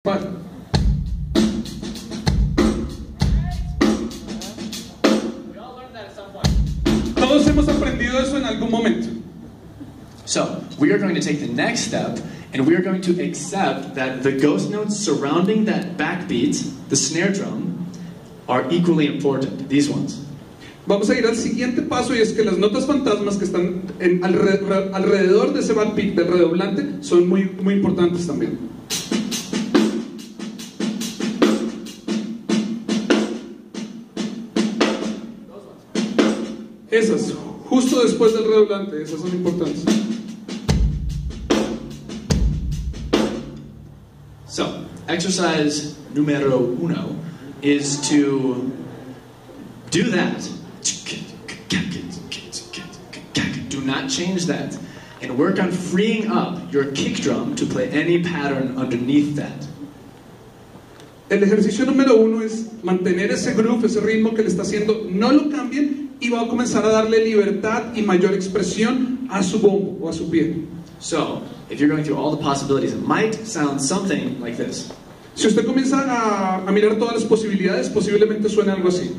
Vale. Todos hemos aprendido eso en algún momento. So, we are going to take the next step, and we are going to accept that the ghost notes surrounding that backbeat, the snare drum, are equally important, these ones. Vamos a ir al siguiente paso, y es que las notas fantasmas que están alrededor de ese backbeat, del redoblante, son muy importantes también. Esas, justo después del redoblante, esas son importantes. So, exercise número uno is to do that. Do not change that. And work on freeing up your kick drum to play any pattern underneath that. El ejercicio número uno es mantener ese groove, ese ritmo que le está haciendo, no lo cambien y va a comenzar a darle libertad y mayor expresión a su bombo o a su pie. So, if you're going through all the possibilities, it might sound something like this. Si usted comienza a mirar todas las posibilidades, posiblemente suene algo así.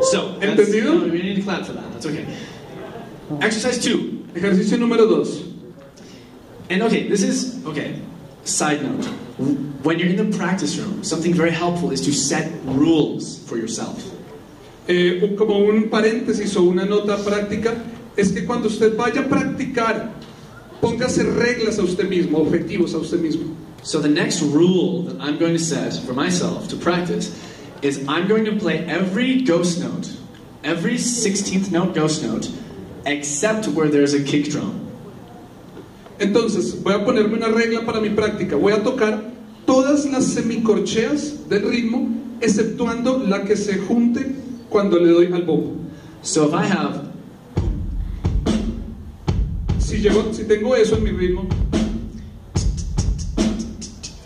So, ¿entendido? We need to clap for that. That's okay. Exercise 2. Ejercicio número 2. And okay, this is, okay, side note. When you're in the practice room, something very helpful is to set rules for yourself. Como un paréntesis o una nota práctica, es que cuando usted vaya a practicar, póngase reglas a usted mismo, objetivos a usted mismo. So the next rule that I'm going to set for myself to practice is I'm going to play every ghost note, every 16th note ghost note, except where there's a kick drum. Entonces, voy a ponerme una regla para mi práctica. Voy a tocar todas las semicorcheas del ritmo, exceptuando la que se junte cuando le doy al bombo. So if I have... Si tengo eso en mi ritmo,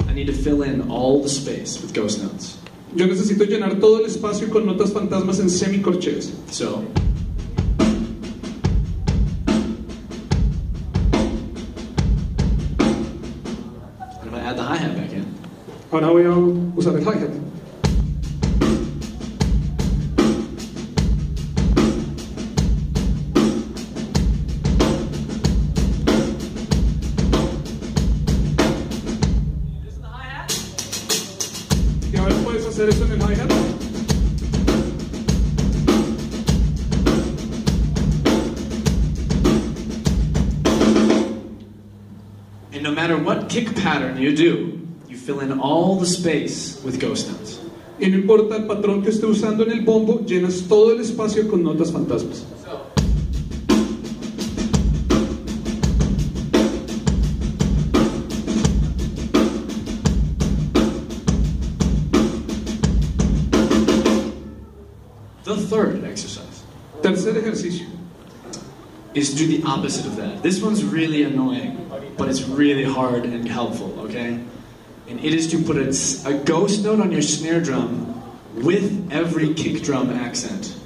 I need to fill in all the space with ghost notes. Yo necesito llenar todo el espacio con notas fantasmas en semicorcheas. So, and if I add the hi-hat back in. Ahora voy a usar el hi-hat. Y ahora puedes hacer eso en el hi-hat. And no matter what kick pattern you do, you fill in all the space with ghost notes. Y no importa el patrón que esté usando en el bombo, llenas todo el espacio con notas fantasmas. The third exercise Tercer ejercicio is do the opposite of that. This one's really annoying, but it's really hard and helpful, okay? And it is to put a ghost note on your snare drum with every kick drum accent.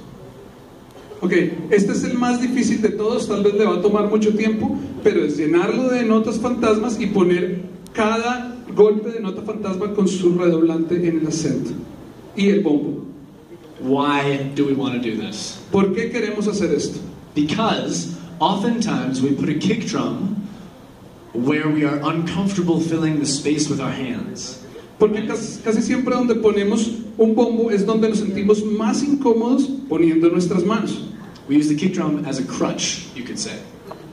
Ok, este es el más difícil de todos, tal vez le va a tomar mucho tiempo, pero es llenarlo de notas fantasmas y poner cada golpe de nota fantasma con su redoblante en el acento y el bombo. Why do we want to do this? ¿Por qué queremos hacer esto? Because oftentimes we put a kick drum where we are uncomfortable filling the space with our hands. Porque casi siempre donde ponemos un bombo es donde nos sentimos más incómodos poniendo nuestras manos. We use the kick drum as a crutch, you could say.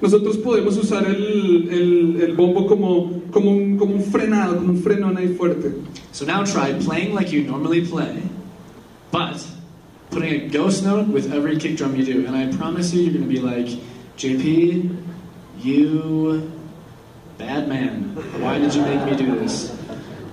Nosotros podemos usar el bombo como un frenado, como un frenón ahí fuerte. So now try playing like you normally play, but putting a ghost note with every kick drum you do. And I promise you, you're going to be like, JP, you bad man. Why did you make me do this?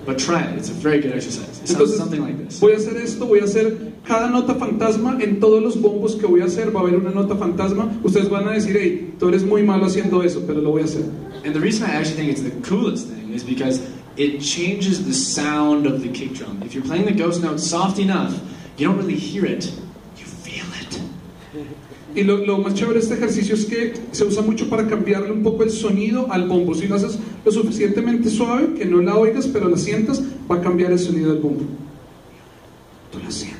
but try it. It's a very good exercise. It sounds Entonces, something like this. voy a hacer esto, voy a hacer cada nota fantasma. En todos los bombos que voy a hacer va a haber una nota fantasma. Ustedes van a decir, hey, tú eres muy malo haciendo eso, pero lo voy a hacer. And the reason I actually think it's the coolest thing is because it changes the sound of the kick drum. If you're playing the ghost note soft enough, you don't really hear it, you feel it. Y lo más chévere de este ejercicio es que se usa mucho para cambiarle un poco el sonido al bombo. Si lo haces lo suficientemente suave, que no la oigas, pero la sientas, va a cambiar el sonido del bombo. Tú la sientes.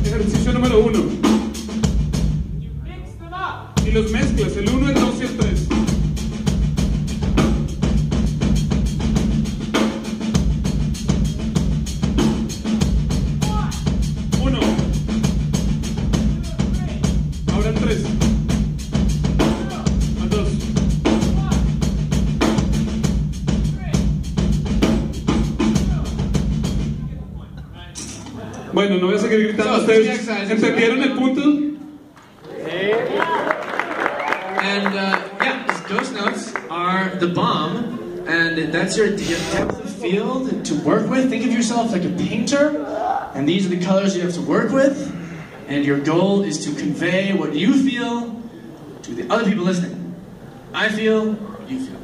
Ejercicio número 1. Y los mezclas, el 1, el 2 y el 3. Uno. Ahora el 3. Al 2. Bueno, no voy a seguir gritando. ¿Ustedes entendieron el punto? And yeah, ghost notes are the bomb, and that's your depth of field to work with. Think of yourself like a painter, and these are the colors you have to work with, and your goal is to convey what you feel to the other people listening. I feel, you feel.